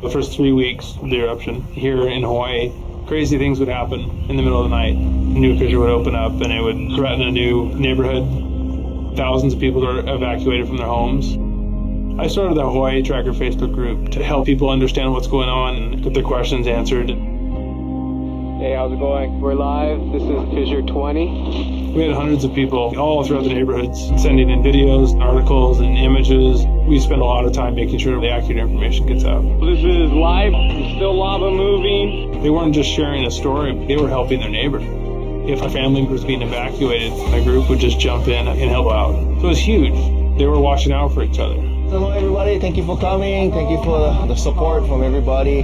The first 3 weeks of the eruption here in Hawaii, crazy things would happen in the middle of the night. A new fissure would open up and it would threaten a new neighborhood. Thousands of people are evacuated from their homes. I started the Hawaii Tracker Facebook group to help people understand what's going on and get their questions answered. Hey, how's it going? We're live. This is Fissure 20. We had hundreds of people all throughout the neighborhoods sending in videos, articles, and images. We spend a lot of time making sure the accurate information gets out. This is live. There's still lava moving. They weren't just sharing a story, they were helping their neighbor. If a family was being evacuated, my group would just jump in and help out. So it was huge. They were watching out for each other. Hello everybody, thank you for coming. Thank you for the support from everybody.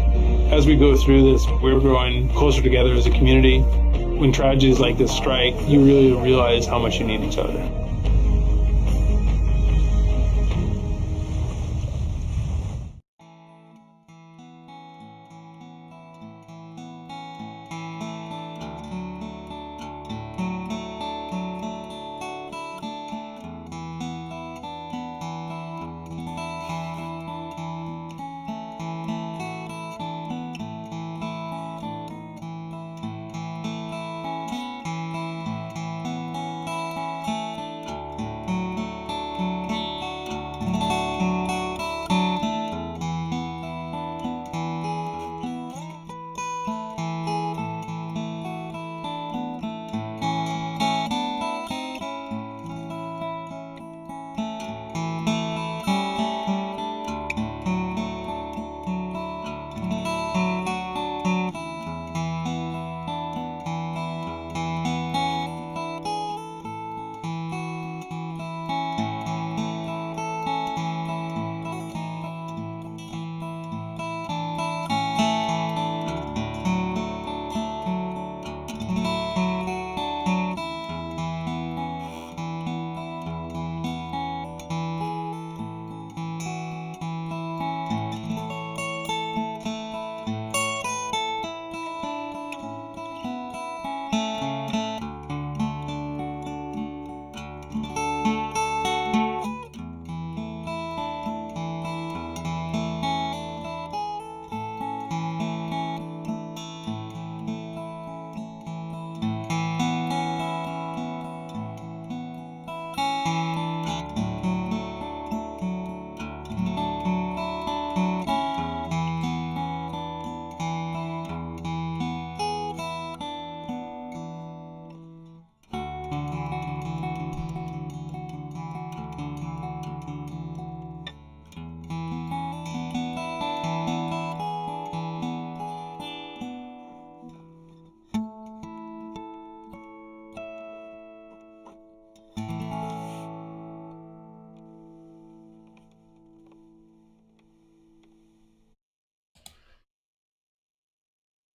As we go through this, we're growing closer together as a community. When tragedies like this strike, you really realize how much you need each other.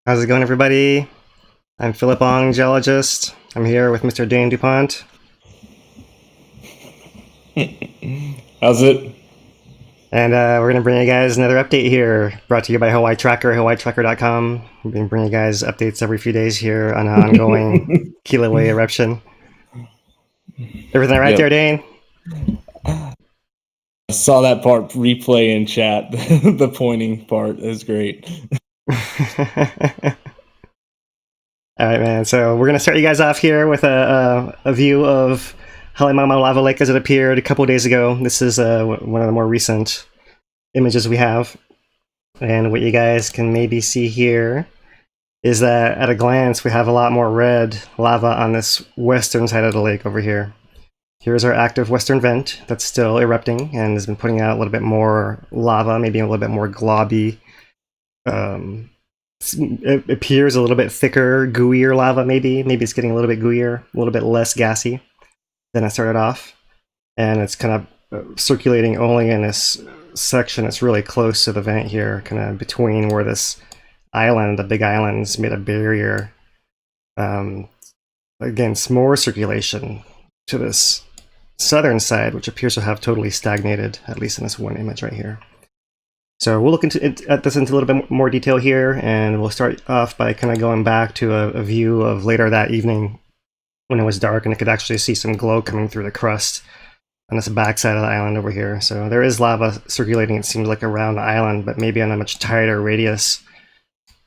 How's it going, everybody? I'm Philip Ong, geologist. I'm here with Mr. Dane DuPont. How's it? And we're going to bring you guys another update here, brought to you by Hawaii Tracker, hawaiitracker.com. We're going to bring you guys updates every few days here on an ongoing Kīlauea eruption. Everything right there, Dane? I saw that part replay in chat. The pointing part is great. All right, man. So we're going to start you guys off here with a view of Helena lava lake as it appeared a couple days ago. This is one of the more recent images we have. And what you guys can maybe see here is that at a glance, we have a lot more red lava on this western side of the lake over here. Here's our active western vent that's still erupting and has been putting out a little bit more lava, maybe a little bit more globby. It appears a little bit thicker, gooier lava, maybe it's getting a little bit gooier, a little bit less gassy than it started off, and it's kind of circulating only in this section that's really close to the vent here, kind of between where this island, the big island's made a barrier against more circulation to this southern side, which appears to have totally stagnated, at least in this one image right here. So we'll look at this into a little bit more detail here, and we'll start off by kind of going back to a view of later that evening when it was dark and I could actually see some glow coming through the crust on this backside of the island over here. So there is lava circulating, it seems like, around the island, but maybe on a much tighter radius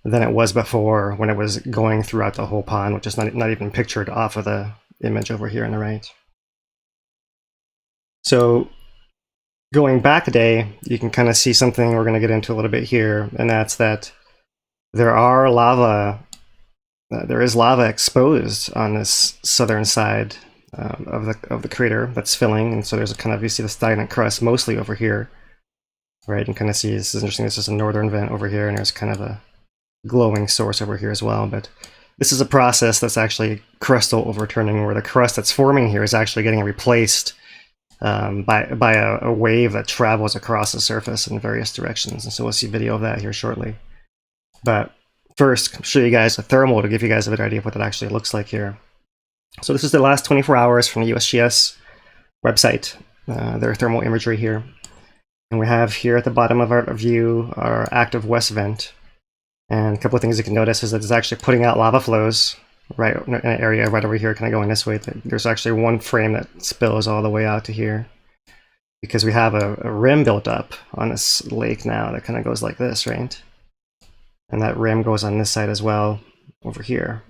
than it was before when it was going throughout the whole pond, which is not even pictured off of the image over here on the right. So going back a day, you can kind of see something we're going to get into a little bit here, and that's that there is lava exposed on this southern side of the crater that's filling, and so there's a kind of, you see the stagnant crust mostly over here, right? And kind of see, this is interesting, this is a northern vent over here, and there's kind of a glowing source over here as well. But this is a process that's actually crustal overturning, where the crust that's forming here is actually getting replaced by a wave that travels across the surface in various directions. And so we'll see video of that here shortly. But first, I'll show you guys a thermal to give you guys a better idea of what that actually looks like here. So this is the last 24 hours from the USGS website, their thermal imagery here. And we have here at the bottom of our view our active west vent. And a couple of things you can notice is that it's actually putting out lava flows right in an area right over here, kind of going this way. There's actually one frame that spills all the way out to here, because we have a rim built up on this lake now that kind of goes like this, right? And that rim goes on this side as well over here.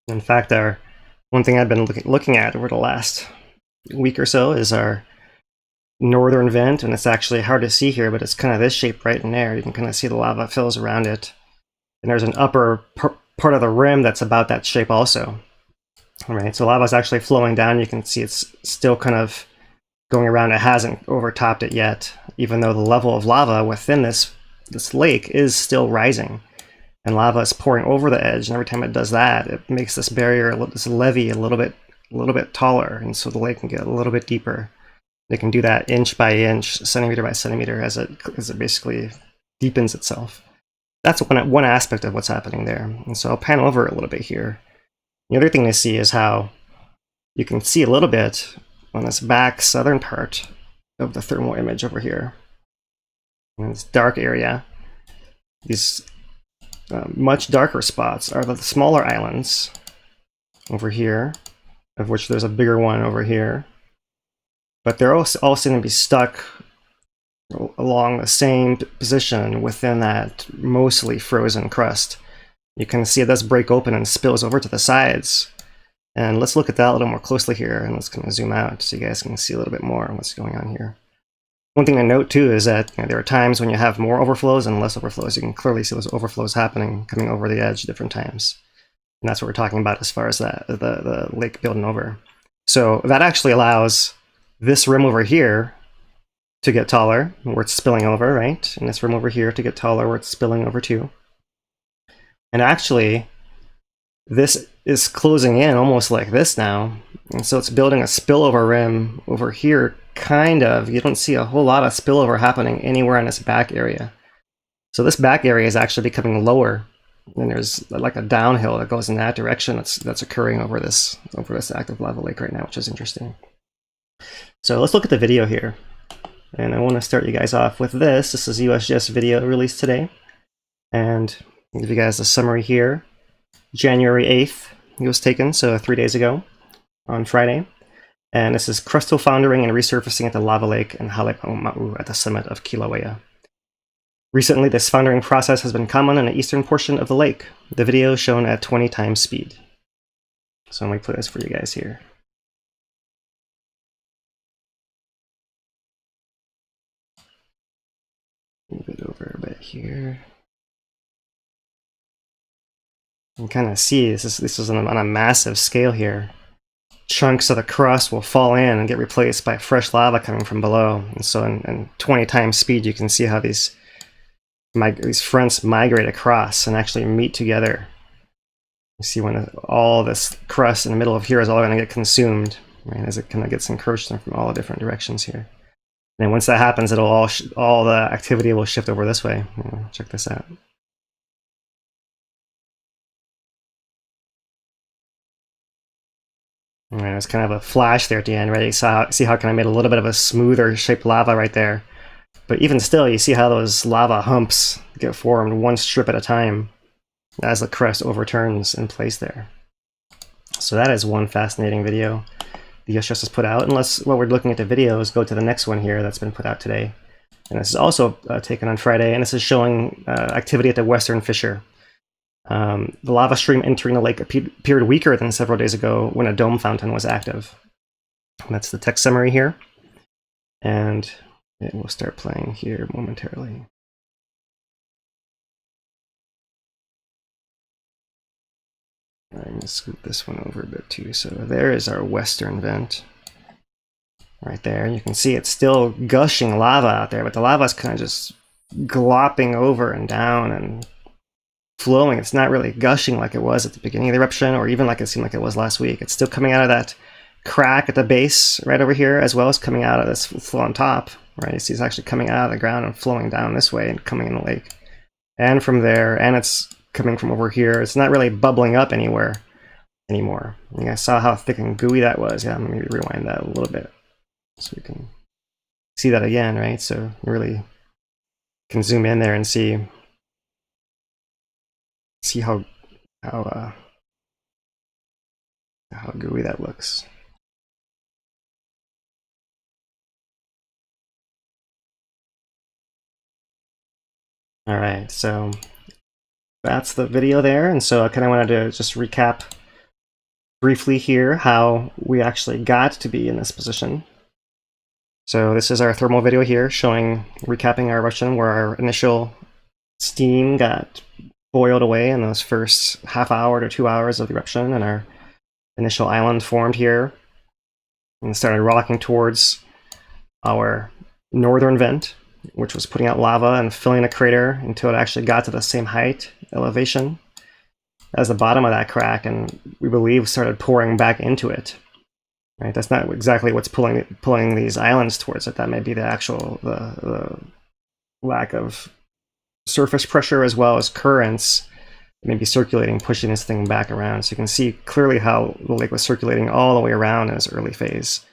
In fact, one thing I've been looking at over the last week or so is our northern vent, and it's actually hard to see here, but it's kind of this shape right in there. You can kind of see the lava fills around it. And there's an upper part of the rim that's about that shape also. All right, so lava is actually flowing down. You can see it's still kind of going around. It hasn't overtopped it yet, even though the level of lava within this lake is still rising. And lava is pouring over the edge, and every time it does that, it makes this barrier, this levee, a little bit taller, and so the lake can get a little bit deeper. It can do that inch by inch, centimeter by centimeter, as it basically deepens itself. That's one aspect of what's happening there. And so I'll pan over a little bit here. The other thing to see is how you can see a little bit on this back southern part of the thermal image over here. In this dark area, these much darker spots are the smaller islands over here, of which there's a bigger one over here. But they're all seem to be stuck along the same position within that mostly frozen crust. You can see it does break open and spills over to the sides. And let's look at that a little more closely here, and let's kind of zoom out so you guys can see a little bit more on what's going on here. One thing to note too is that there are times when you have more overflows and less overflows. You can clearly see those overflows happening, coming over the edge at different times. And that's what we're talking about as far as the lake building over. So that actually allows this rim over here to get taller, where it's spilling over, right? And this rim over here to get taller, where it's spilling over too. And actually, this is closing in almost like this now. And so it's building a spillover rim over here, kind of. You don't see a whole lot of spillover happening anywhere in this back area. So this back area is actually becoming lower. And there's like a downhill that goes in that direction that's occurring over this active lava lake right now, which is interesting. So let's look at the video here. And I want to start you guys off with this. This is USGS video released today. And I'll give you guys a summary here. January 8th, it was taken, so 3 days ago on Friday. And this is crustal foundering and resurfacing at the lava lake in Helena at the summit of Kīlauea. Recently, this foundering process has been common in the eastern portion of the lake. The video is shown at 20 times speed. So I'm going to put this for you guys here. Move it over a bit here. You can kind of see this is on a massive scale here. Chunks of the crust will fall in and get replaced by fresh lava coming from below. And so in 20 times speed, you can see how these fronts migrate across and actually meet together. You see when all this crust in the middle of here is all going to get consumed, right, as it kind of gets encroached in from all the different directions here. And once that happens, it'll all the activity will shift over this way. Check this out. All right, it's kind of a flash there at the end, right? You see how kind of made a little bit of a smoother shaped lava right there. But even still, you see how those lava humps get formed one strip at a time as the crust overturns in place there. So that is one fascinating video. the USGS has put out, unless while we're looking at the videos, go to the next one here that's been put out today. And this is also taken on Friday, and this is showing activity at the Western Fissure. The lava stream entering the lake appeared weaker than several days ago when a dome fountain was active. And that's the text summary here. And it will start playing here momentarily. I'm going to scoot this one over a bit too. So there is our western vent. Right there. You can see it's still gushing lava out there, but the lava is kind of just glopping over and down and flowing. It's not really gushing like it was at the beginning of the eruption, or even like it seemed like it was last week. It's still coming out of that crack at the base right over here, as well as coming out of this flow on top. Right, you see it's actually coming out of the ground and flowing down this way and coming in the lake. And from there, and it's coming from over here. It's not really bubbling up anywhere anymore. You guys saw how thick and gooey that was. Yeah, let me rewind that a little bit so we can see that again, right? So you really can zoom in there and see how gooey that looks. All right, so that's the video there. And so I kind of wanted to just recap briefly here how we actually got to be in this position. So this is our thermal video here showing, recapping our eruption where our initial steam got boiled away in those first half hour to 2 hours of the eruption, and our initial island formed here and started rocking towards our northern vent, which was putting out lava and filling the crater until it actually got to the same height elevation as the bottom of that crack, and we believe started pouring back into it. Right, that's not exactly what's pulling these islands towards it. That may be the actual the lack of surface pressure as well as currents maybe circulating, pushing this thing back around. So you can see clearly how the lake was circulating all the way around in its early phase.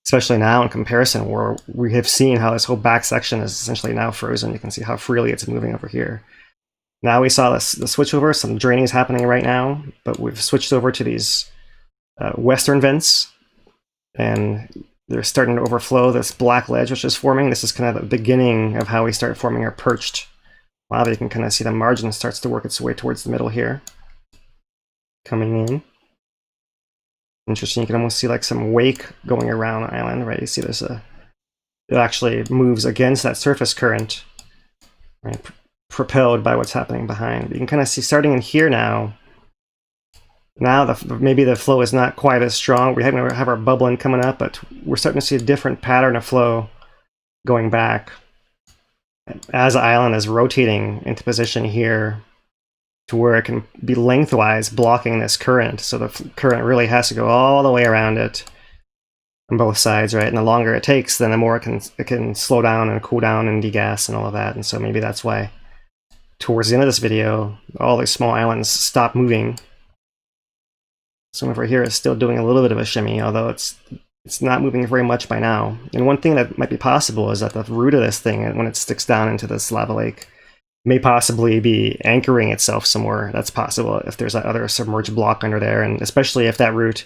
Especially now in comparison, where we have seen how this whole back section is essentially now frozen. You can see how freely it's moving over here. Now we saw the switch over, some draining is happening right now, but we've switched over to these western vents, and they're starting to overflow this black ledge which is forming. This is kind of the beginning of how we start forming our perched lava. You can kind of see the margin starts to work its way towards the middle here, coming in. Interesting, you can almost see like some wake going around the island, right? You see there's it actually moves against that surface current, right? Propelled by what's happening behind. You can kind of see starting in here now maybe the flow is not quite as strong. We have our bubbling coming up, but we're starting to see a different pattern of flow going back as the island is rotating into position here to where it can be lengthwise blocking this current. So the current really has to go all the way around it on both sides, right? And the longer it takes, then the more it can slow down and cool down and degas and all of that. And so maybe that's why towards the end of this video, all these small islands stop moving. So over here is still doing a little bit of a shimmy, although it's not moving very much by now. And one thing that might be possible is that the root of this thing, when it sticks down into this lava lake, may possibly be anchoring itself somewhere. That's possible if there's that other submerged block under there, and especially if that root,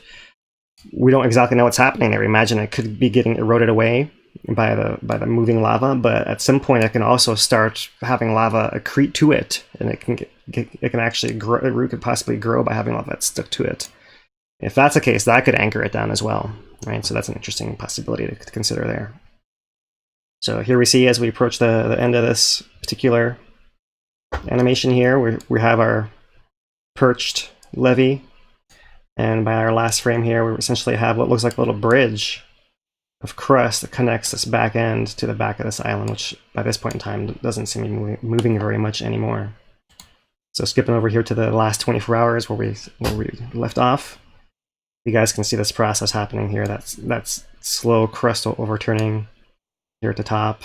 we don't exactly know what's happening there. We imagine it could be getting eroded away by the moving lava, but at some point it can also start having lava accrete to it, and it can actually grow. The root could possibly grow by having lava that stuck to it. If that's the case, that could anchor it down as well, right? So that's an interesting possibility to consider there. So here we see as we approach the end of this particular animation here, we have our perched levee, and by our last frame here, we essentially have what looks like a little bridge of crust that connects this back end to the back of this island, which by this point in time doesn't seem to be moving very much anymore. So skipping over here to the last 24 hours where we left off, you guys can see this process happening here. That's slow crust overturning here at the top,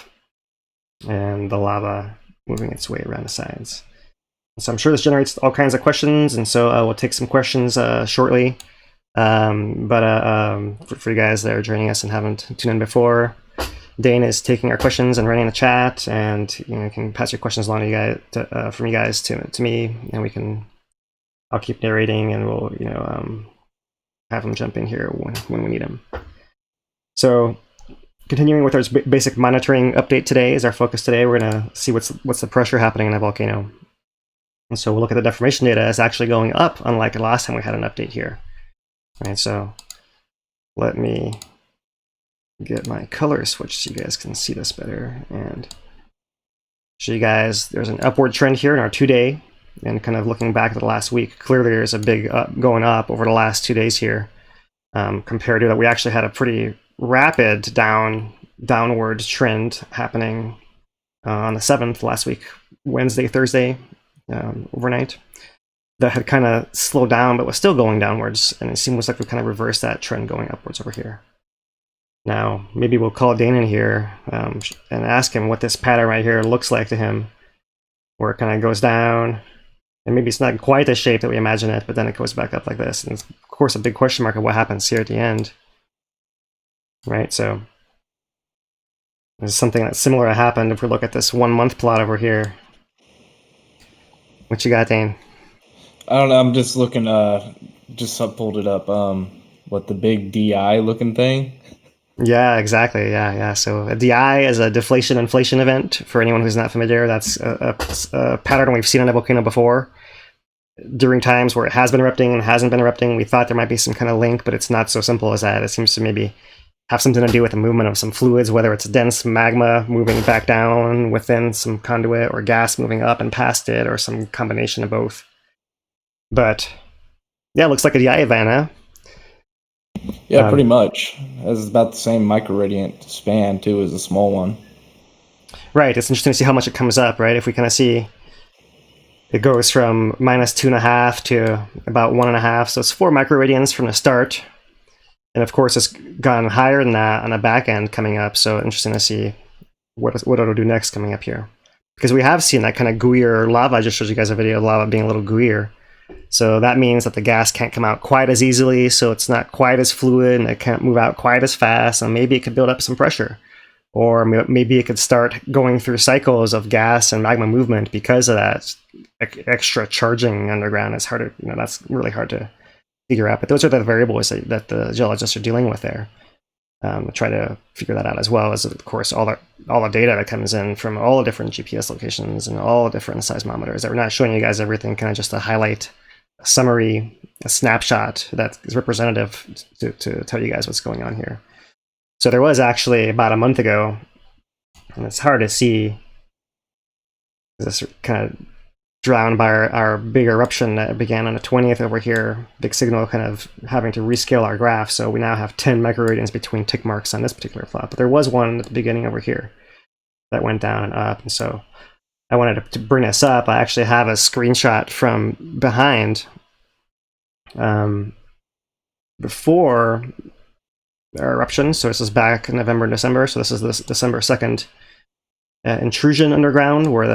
and the lava moving its way around the sides. So I'm sure this generates all kinds of questions, and so we'll take some questions shortly. For you guys that are joining us and haven't tuned in before, Dane is taking our questions and running the chat, and you can pass your questions along to you guys, from you guys to me, and I'll keep narrating, and we'll have him jump in here when we need him. So continuing with our basic monitoring update today is our focus today. We're going to see what's the pressure happening in the volcano. And so we'll look at the deformation data as actually going up, unlike the last time we had an update here. All right, so let me get my color switched so you guys can see this better and show you guys there's an upward trend here in our 2-day, and kind of looking back at the last week, clearly there's a big going up over the last 2 days here, compared to that we actually had a pretty rapid downward trend happening on the 7th last week, Wednesday, Thursday, overnight, that had kind of slowed down but was still going downwards, and it seems like we kind of reversed that trend going upwards over here. Now maybe we'll call Dane in here and ask him what this pattern right here looks like to him, where it kind of goes down, and maybe it's not quite the shape that we imagine it, but then it goes back up like this, and it's of course a big question mark of what happens here at the end. Right, so there's something that's similar that happened if we look at this 1 month plot over here. What you got, Dane? I don't know. I'm just looking. Just pulled it up. What, the big DI looking thing? Yeah, exactly. Yeah. So a DI is a deflation-inflation event. For anyone who's not familiar, that's a pattern we've seen on a volcano before. During times where it has been erupting and hasn't been erupting, we thought there might be some kind of link, but it's not so simple as that. It seems to maybe have something to do with the movement of some fluids, whether it's dense magma moving back down within some conduit, or gas moving up and past it, or some combination of both. But yeah, it looks like a DI event, huh? Yeah, pretty much. It's about the same microradiant span too as a small one. Right. It's interesting to see how much it comes up, right? If we kind of see it goes from -2.5 to about 1.5, so it's 4 microradians from the start. And of course, it's gone higher than that on the back end coming up. So interesting to see what it'll do next coming up here. Because we have seen that kind of gooier lava. I just showed you guys a video of lava being a little gooier. So that means that the gas can't come out quite as easily. So it's not quite as fluid, and it can't move out quite as fast. And maybe it could build up some pressure. Or maybe it could start going through cycles of gas and magma movement because of that extra charging underground. It's hard to, that's really hard to figure out, but those are the variables that the geologists are dealing with there. Try to figure that out, as well as, of course, all the data that comes in from all the different GPS locations and all the different seismometers. That we're not showing you guys everything, kind of just to highlight a summary, a snapshot that is representative to tell you guys what's going on here. So there was actually about a month ago, and it's hard to see, this kind of drowned by our big eruption that began on the 20th over here. Big signal kind of having to rescale our graph, so we now have 10 microradians between tick marks on this particular plot. But there was one at the beginning over here that went down and up, and so I wanted to bring this up. I actually have a screenshot from behind before our eruption. So this is back in November and December. So this is this December 2nd intrusion underground, where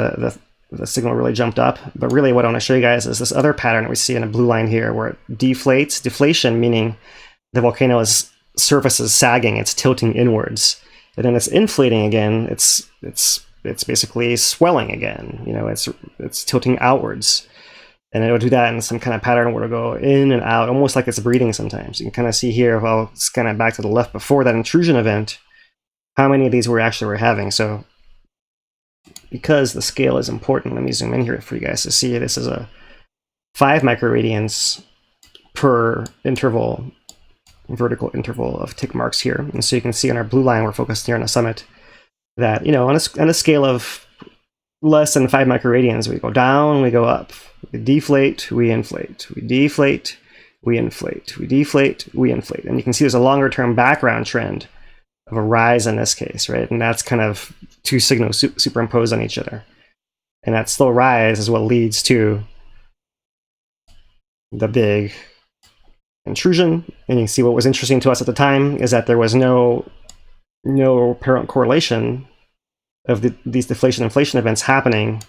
the signal really jumped up. But really what I want to show you guys is this other pattern that we see in a blue line here, where it deflates. Deflation meaning the volcano's surface is sagging, it's tilting inwards. And then it's inflating again, it's basically swelling again. It's tilting outwards. And it'll do that in some kind of pattern where it'll go in and out, almost like it's breathing sometimes. You can kind of see here, if I'll scan it back to the left before that intrusion event, how many of these we actually were having. So because the scale is important, let me zoom in here for you guys to see. This is a 5 microradians per interval, vertical interval of tick marks here. And so you can see on our blue line, we're focused here on the summit, that, on a scale of less than 5 microradians, we go down, we go up. We deflate, we inflate. We deflate, we inflate. We deflate, we inflate. And you can see there's a longer term background trend of a rise in this case, right? And that's kind of 2 signals superimposed on each other. And that slow rise is what leads to the big intrusion. And you can see what was interesting to us at the time is that there was no apparent correlation of these deflation-inflation events happening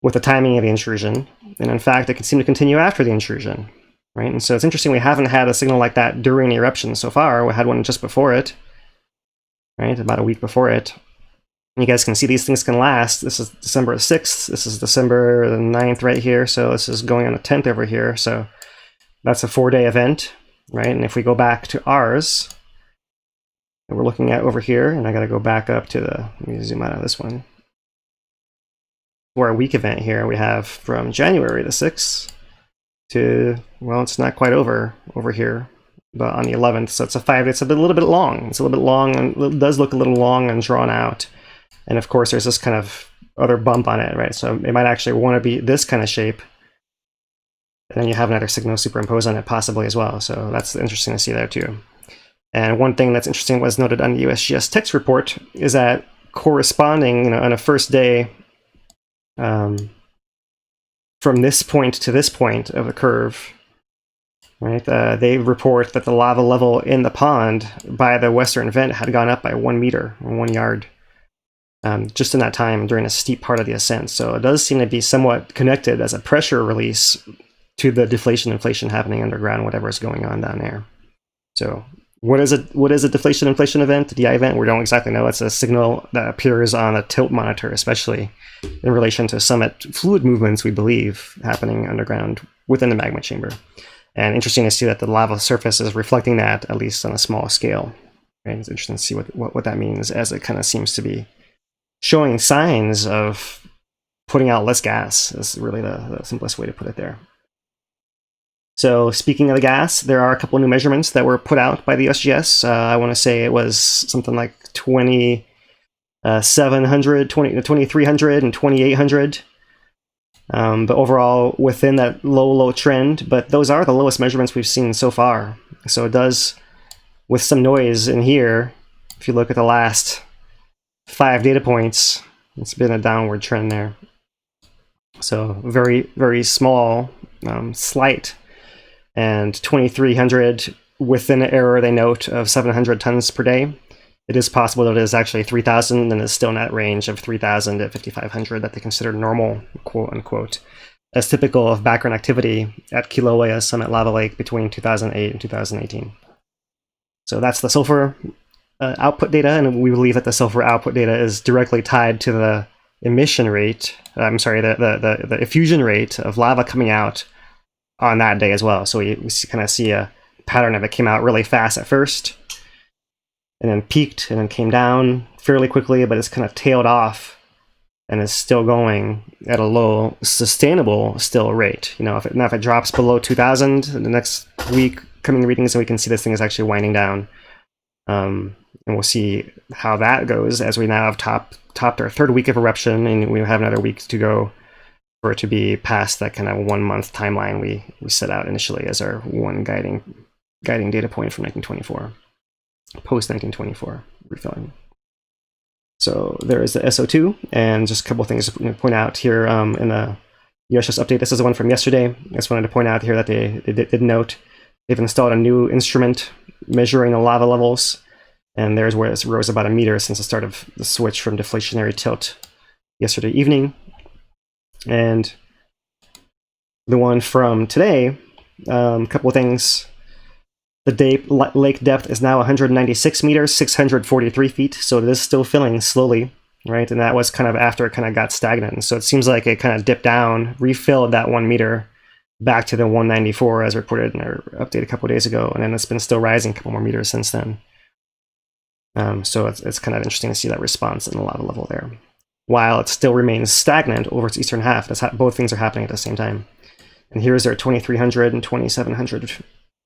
with the timing of the intrusion. And in fact, it could seem to continue after the intrusion, right? And so it's interesting, we haven't had a signal like that during the eruption so far. We had one just before it, right? About a week before it. And you guys can see these things can last. This is December 6th. This is December the 9th right here. So this is going on the 10th over here. So that's a 4-day event. right? And if we go back to ours, that we're looking at over here, and I got to go back up to the, let me zoom out of this one. For our week event here, we have from January the 6th to, well, it's not quite over here, but on the 11th, so it's it's a little bit long. It's a little bit long, and it does look a little long and drawn out. And of course, there's this kind of other bump on it, right? So it might actually want to be this kind of shape. And then you have another signal superimposed on it possibly as well. So that's interesting to see there too. And one thing that's interesting was noted on the USGS text report is that corresponding, on a first day, from this point to this point of the curve, right? They report that the lava level in the pond by the western vent had gone up by 1 meter or 1 yard, just in that time during a steep part of the ascent. So it does seem to be somewhat connected as a pressure release to the deflation-inflation happening underground, whatever is going on down there. So what is a deflation-inflation event, a DI event? We don't exactly know. It's a signal that appears on a tilt monitor, especially in relation to summit fluid movements, we believe, happening underground within the magma chamber. And interesting to see that the lava surface is reflecting that, at least on a small scale. Right? It's interesting to see what that means, as it kind of seems to be showing signs of putting out less gas, is really the simplest way to put it there. So speaking of the gas, there are a couple of new measurements that were put out by the USGS. I want to say it was something like 2,700, 2,300, and 2,800. But overall, within that low trend, but those are the lowest measurements we've seen so far. So it does, with some noise in here, if you look at the last 5 data points, it's been a downward trend there. So very, very small, slight, and 2,300 within an error they note of 700 tons per day. It is possible that it is actually 3,000 and is still in that range of 3,000 to 5,500 that they consider normal, quote unquote, as typical of background activity at Kīlauea Summit Lava Lake between 2008 and 2018. So that's the sulfur output data, and we believe that the sulfur output data is directly tied to the emission rate, the effusion rate of lava coming out on that day as well. So we kind of see a pattern of it came out really fast at first, and then peaked, and then came down fairly quickly, but it's kind of tailed off and is still going at a low, sustainable still rate. If it drops below 2,000 in the next week, coming readings, and we can see this thing is actually winding down. And we'll see how that goes as we now have topped our 3rd week of eruption, and we have another week to go for it to be past that kind of 1 month timeline we set out initially as our one guiding data point from 1924, post 1924 refilling. So there is the SO2, and just a couple of things to point out here in the USGS update. This is the one from yesterday. I just wanted to point out here that they did note they've installed a new instrument measuring the lava levels, and there's where it rose about 1 meter since the start of the switch from deflationary tilt yesterday evening. And the one from today, a couple of things. The lake depth is now 196 meters, 643 feet, so it is still filling slowly, right? And that was kind of after it kind of got stagnant. So it seems like it kind of dipped down, refilled that 1 meter back to the 194 as reported in our update a couple of days ago, and then it's been still rising a couple more meters since then. So it's kind of interesting to see that response in the lava level there, while it still remains stagnant over its eastern half. Both things are happening at the same time. And here's their 2,300 and 2,700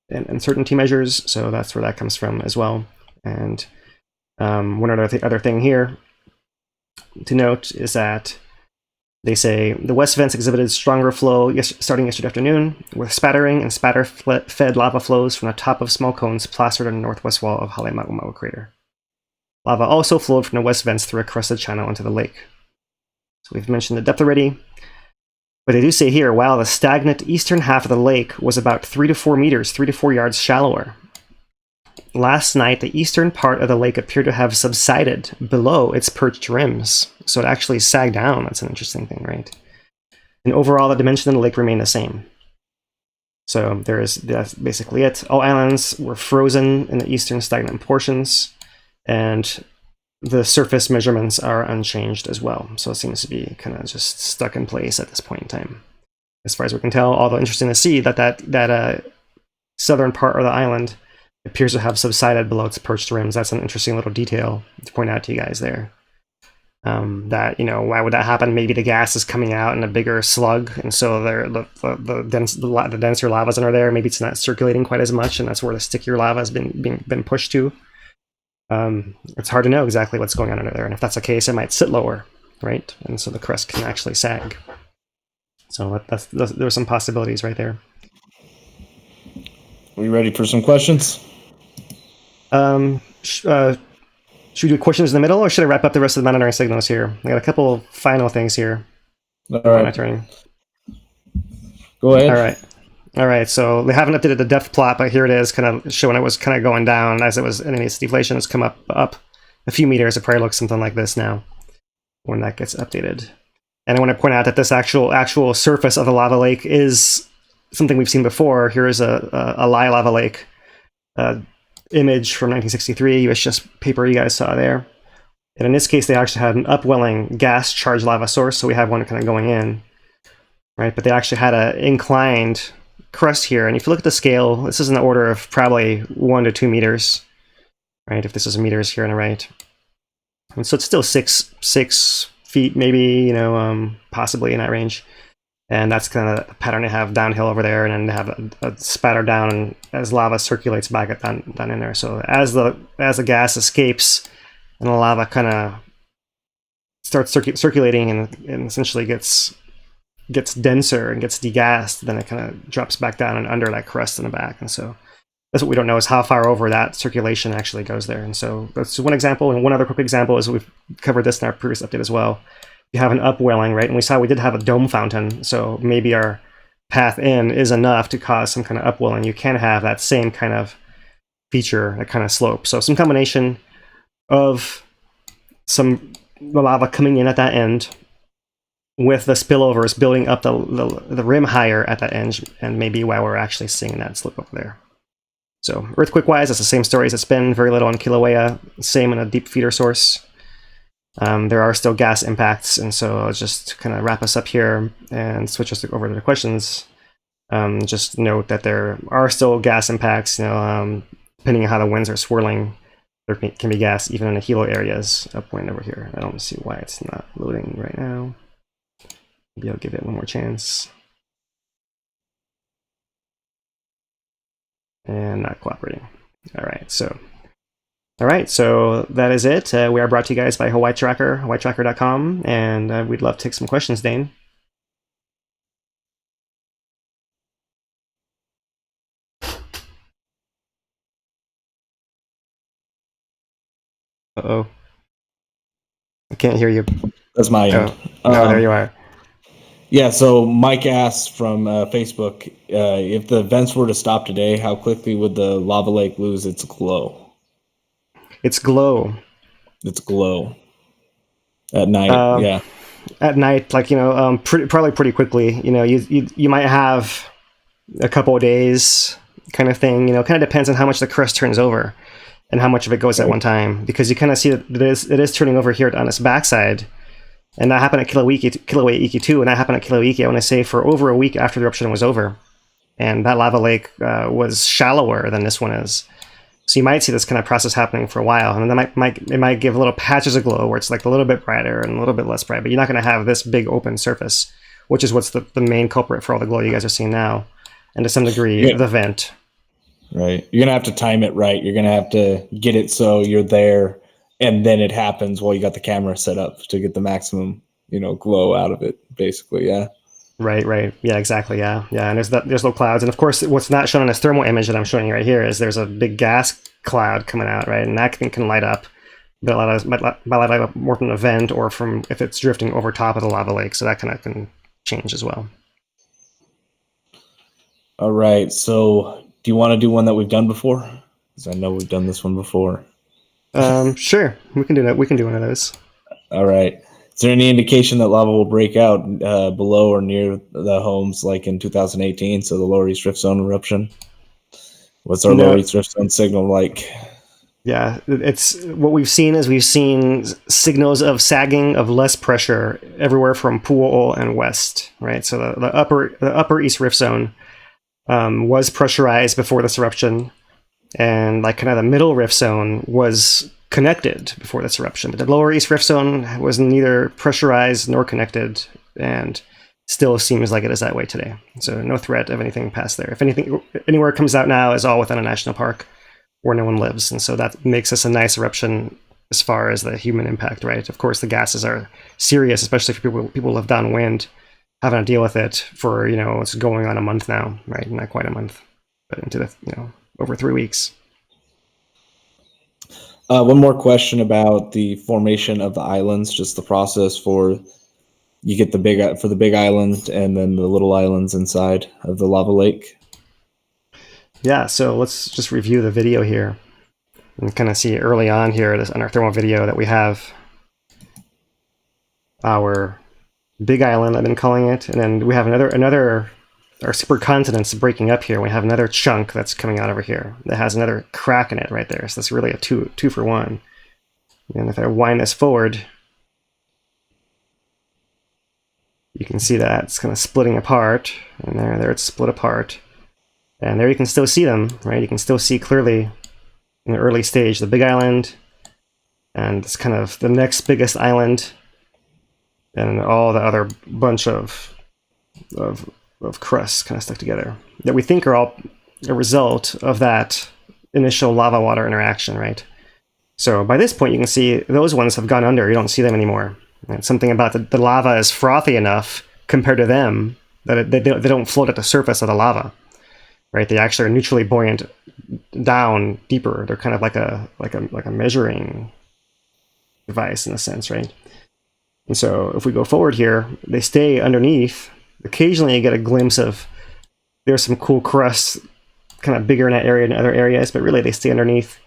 uncertainty measures, so that's where that comes from as well. And one other thing here to note is that they say the west vents exhibited stronger flow starting yesterday afternoon, with spattering and spatter-fed lava flows from the top of small cones plastered on the northwest wall of Helena crater. Lava also flowed from the west vents through a crusted channel into the lake. So we've mentioned the depth already. But they do say here, while the stagnant eastern half of the lake was about 3 to 4 meters, 3 to 4 yards shallower. Last night, the eastern part of the lake appeared to have subsided below its perched rims. So it actually sagged down. That's an interesting thing, right? And overall, the dimension of the lake remained the same. So that's basically it. All islands were frozen in the eastern stagnant portions, and the surface measurements are unchanged as well. So it seems to be kind of just stuck in place at this point in time, as far as we can tell. Although interesting to see that southern part of the island appears to have subsided below its perched rims. That's an interesting little detail to point out to you guys there. That, why would that happen? Maybe the gas is coming out in a bigger slug, and so the denser lavas under there, maybe it's not circulating quite as much, and that's where the stickier lava has been pushed to. It's hard to know exactly what's going on under there, and if that's the case, it might sit lower, right? And so the crust can actually sag. So there's some possibilities right there. Are you ready for some questions? Should we do questions in the middle, or should I wrap up the rest of the monitoring signals here? I got a couple final things here. All right. Monitoring. Go ahead. All right. So they haven't updated the depth plot, but here it is, kind of showing it was kind of going down as it was. And its deflation has come up a few meters. It probably looks something like this now when that gets updated. And I want to point out that this actual surface of the lava lake is something we've seen before. Here is a Kīlauea lava lake. Image from 1963, USGS paper you guys saw there. And in this case, they actually had an upwelling gas-charged lava source, so we have one kind of going in, right? But they actually had an inclined crust here. And if you look at the scale, this is in the order of probably 1 to 2 meters, right? If this is meters here on the right. And so it's still six feet, maybe, possibly in that range. And that's kind of the pattern they have downhill over there, and then they have a spatter down as lava circulates back down in there. So as the gas escapes and the lava kind of starts circulating and essentially gets denser and gets degassed, then it kind of drops back down and under that crust in the back. And so that's what we don't know, is how far over that circulation actually goes there. And so that's one example. And one other quick example is we've covered this in our previous update as well. You have an upwelling, right? And we saw we did have a dome fountain, so maybe our path in is enough to cause some kind of upwelling. You can have that same kind of feature, that kind of slope. So some combination of the lava coming in at that end with the spillovers building up the rim higher at that end, and maybe why we're actually seeing that slope over there. So earthquake-wise, it's the same story as it's been. Very little on Kīlauea, same in a deep feeder source. There are still gas impacts, and so I'll just kind of wrap us up here and switch us over to the questions. Just note that there are still gas impacts, depending on how the winds are swirling. There can be gas even in the helo areas. I'll point over here. I don't see why it's not loading right now. Maybe I'll give it one more chance. And not cooperating. All right, so that is it. We are brought to you guys by Hawaii Tracker, hawaiitracker.com, and we'd love to take some questions, Dane. Uh-oh. I can't hear you. That's my end. No, there you are. Yeah, so Mike asked from Facebook, if the vents were to stop today, how quickly would the lava lake lose its glow? It's glow. It's glow. At night, yeah. At night, probably pretty quickly. You might have a couple of days kind of thing. Kind of depends on how much the crust turns over and how much of it goes at one time. Because you kind of see that it is turning over here on its backside. And that happened at Kīlauea Iki 2, and that happened at Kīlauea Iki, I want to say, for over a week after the eruption was over. And that lava lake was shallower than this one is. So you might see this kind of process happening for a while, and then it might give little patches of glow where it's like a little bit brighter and a little bit less bright, but you're not going to have this big open surface, which is what's the main culprit for all the glow you guys are seeing now, and to some degree, the vent. Right. You're going to have to time it right. You're going to have to get it so you're there, and then it happens while you got the camera set up to get the maximum, glow out of it, basically, yeah. Right. Yeah, exactly. Yeah. And there's low clouds, and of course, what's not shown in this thermal image that I'm showing you right here is there's a big gas cloud coming out, right, and that thing can light up, but light up more from the vent or from if it's drifting over top of the lava lake, so that kind of can change as well. All right. So, do you want to do one that we've done before? Because I know we've done this one before. Sure, we can do that. We can do one of those. All right. Is there any indication that lava will break out below or near the homes like in 2018, so the Lower East Rift Zone eruption? What's our Lower East Rift Zone signal like? Yeah, it's what we've seen signals of sagging of less pressure everywhere from Pu'u'o and west, right? So the upper East Rift Zone was pressurized before this eruption, and like kind of the middle rift zone was connected before this eruption. But the lower east rift zone was neither pressurized nor connected, and still seems like it is that way today. So no threat of anything past there. If anything, anywhere it comes out now is all within a national park where no one lives, and so that makes this a nice eruption as far as the human impact, right? Of course, the gases are serious, especially for people who live downwind, having to deal with it for, it's going on a month now, right? Not quite a month, but into the, over 3 weeks. One more question about the formation of the islands, just the process for you get the big island and then the little islands inside of the lava lake. Yeah, so let's just review the video here and kind of see early on here on our thermal video that we have our big island, I've been calling it, and then we have another our supercontinent's breaking up here. We have another chunk that's coming out over here that has another crack in it right there. So that's really a two for one. And if I wind this forward, you can see that it's kind of splitting apart, and there it's split apart. And there you can still see them, right? You can still see clearly in the early stage the big island, and it's kind of the next biggest island, and all the other bunch of crusts kind of stuck together that we think are all a result of that initial lava water interaction, right? So by this point, you can see those ones have gone under. You don't see them anymore. And something about the lava is frothy enough compared to them that they don't float at the surface of the lava, right? They actually are neutrally buoyant down deeper. They're kind of like a measuring device in a sense, right? And so if we go forward here, they stay underneath. Occasionally you get a glimpse of there's some cool crusts kind of bigger in that area and other areas, but really they stay underneath.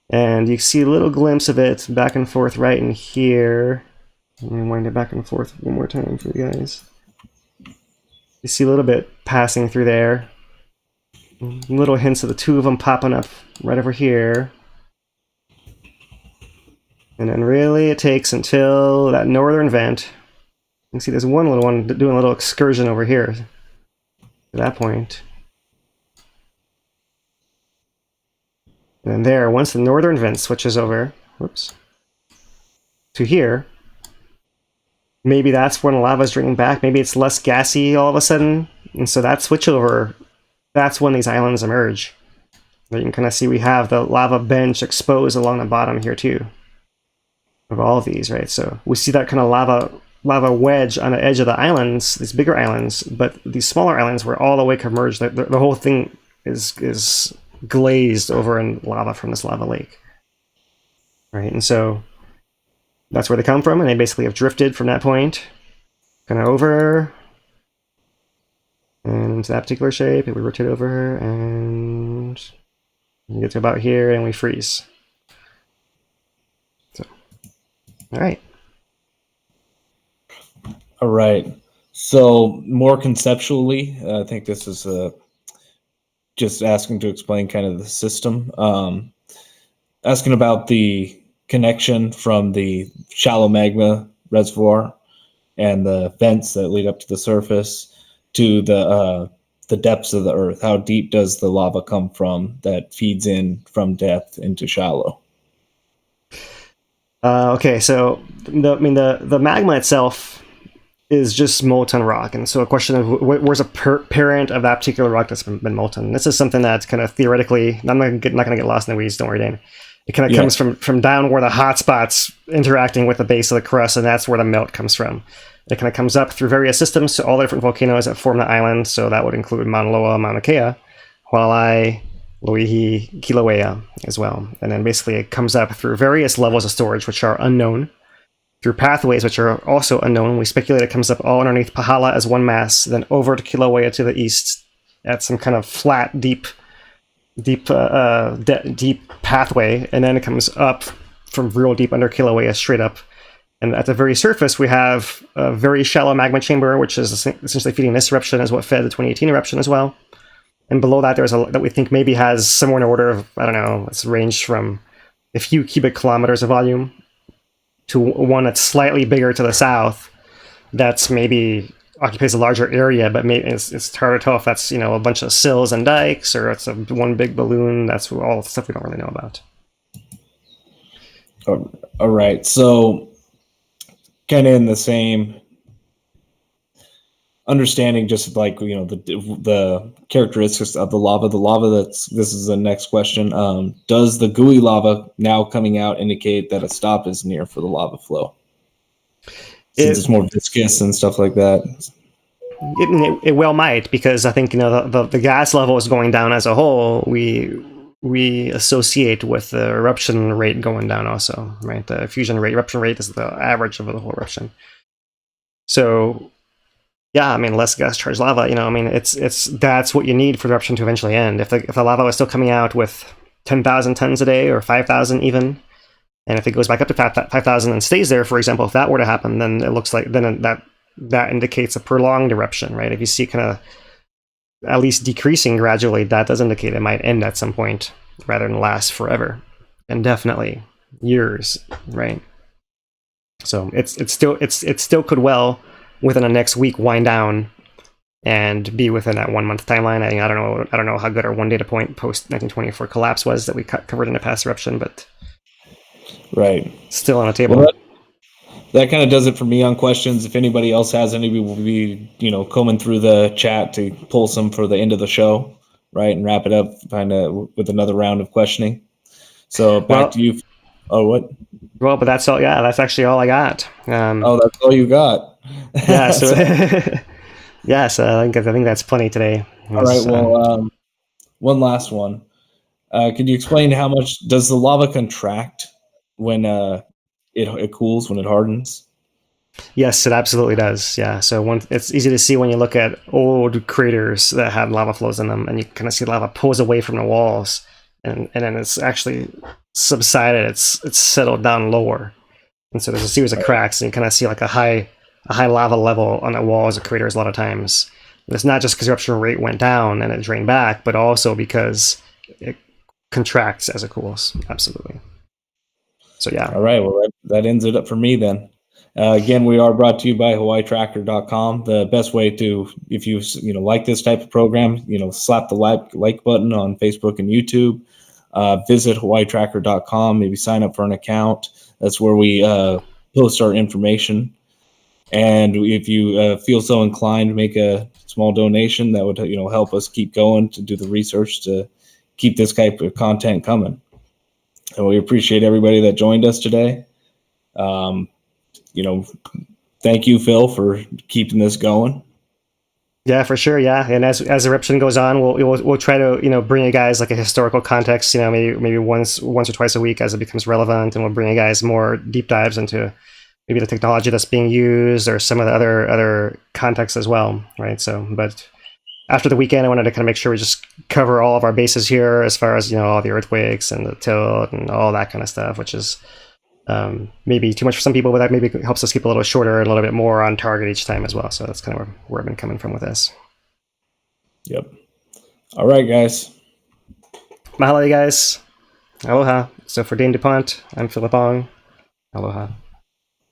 And you see a little glimpse of it back and forth right in here. Let me wind it back and forth one more time for you guys. You see a little bit passing through there. Little hints of the two of them popping up right over here. And then really it takes until that northern vent. You can see there's one little one doing a little excursion over here to that point. And then there, once the northern vent switches over, whoops, to here, maybe that's when the lava's draining back. Maybe it's less gassy all of a sudden. And so that switchover, that's when these islands emerge. But you can kind of see we have the lava bench exposed along the bottom here too, of all of these, right? So we see that kind of lava wedge on the edge of the islands, these bigger islands, but these smaller islands were all the way submerged. The whole thing is glazed over in lava from this lava lake, right? And so that's where they come from, and they basically have drifted from that point, kind of over, and into that particular shape, and we rotate over, and we get to about here, and we freeze. So, all right. All right. So more conceptually, I think this is just asking to explain kind of the system. Asking about the connection from the shallow magma reservoir and the vents that lead up to the surface to the depths of the earth. How deep does the lava come from that feeds in from depth into shallow? Okay, so the magma itself is just molten rock, and so a question of where's a parent of that particular rock that's been molten. This is something that's kind of theoretically, I'm not going to get lost in the weeds. Don't worry, Dan. It kind of comes from down where the hot spots interacting with the base of the crust, and that's where the melt comes from. It kind of comes up through various systems, so all the different volcanoes that form the island. So that would include Mauna Loa, Mauna Kea, Hualai, Loihi, Kīlauea as well. And then basically it comes up through various levels of storage, which are unknown, through pathways, which are also unknown. We speculate it comes up all underneath Pahala as one mass, then over to Kīlauea to the east at some kind of flat, deep pathway, and then it comes up from real deep under Kīlauea straight up. And at the very surface, we have a very shallow magma chamber, which is essentially feeding this eruption, as what fed the 2018 eruption as well. And below that, there's that we think maybe has somewhere in the order of, I don't know, it's ranged from a few cubic kilometers of volume to one that's slightly bigger to the south, that's maybe occupies a larger area, but maybe it's hard to tell if that's, a bunch of sills and dikes or it's one big balloon. That's all stuff we don't really know about. All right. So kind of in the same understanding, just like, the characteristics of the lava. This is the next question. Does the gooey lava now coming out indicate that a stop is near for the lava flow? Since it's more viscous and stuff like that. It well might, because I think, the gas level is going down as a whole. We associate with the eruption rate going down also, right? The fusion rate, eruption rate is the average of the whole eruption. So, yeah, less gas charged lava, it's that's what you need for the eruption to eventually end. If the lava was still coming out with 10,000 tons a day or 5,000 even, and if it goes back up to 5,000 and stays there, for example, if that were to happen, then it looks like that indicates a prolonged eruption, right? If you see kind of at least decreasing gradually, that does indicate it might end at some point rather than last forever, and definitely years, right? So it still could well within the next week wind down and be within that 1 month timeline. I don't know how good our one data point post 1924 collapse was that we covered in a past eruption, but right, still on the table. Well, that kind of does it for me on questions. If anybody else has any, we will be, combing through the chat to pull some for the end of the show, right, and wrap it up with another round of questioning. So back to you. Oh, what? Well, but that's all. Yeah, that's actually all I got. That's all you got. Yeah. So, I think that's plenty today. All right. Well, one last one. Could you explain how much does the lava contract when it cools, when it hardens? Yes, it absolutely does. Yeah. So it's easy to see when you look at old craters that had lava flows in them, and you kind of see lava pulls away from the walls, and then it's actually subsided. It's settled down lower, and so there's a series of cracks, and you kind of see like a high lava level on the walls of craters a lot of times. And it's not just because eruption rate went down and it drained back, but also because it contracts as it cools. Absolutely. So yeah. All right. Well, that ends it up for me then. Again, we are brought to you by HawaiiTracker.com. The best way to, if you like this type of program, slap the like button on Facebook and YouTube. Visit HawaiiTracker.com. Maybe sign up for an account. That's where we post our information. And if you feel so inclined, make a small donation. That would help us keep going to do the research to keep this type of content coming. And we appreciate everybody that joined us today. Thank you, Phil, for keeping this going. Yeah, for sure. Yeah, and as eruption goes on, we'll try to bring you guys like a historical context. Maybe once or twice a week as it becomes relevant, and we'll bring you guys more deep dives into maybe the technology that's being used or some of the other contexts as well, right? So, but after the weekend, I wanted to kind of make sure we just cover all of our bases here as far as all the earthquakes and the tilt and all that kind of stuff, which is maybe too much for some people, but that maybe helps us keep a little shorter and a little bit more on target each time as well. So that's kind of where I've been coming from with this. Yep. All right, guys. Mahalo, you guys. Aloha. So for Dane DuPont, I'm Philip Ong. Aloha.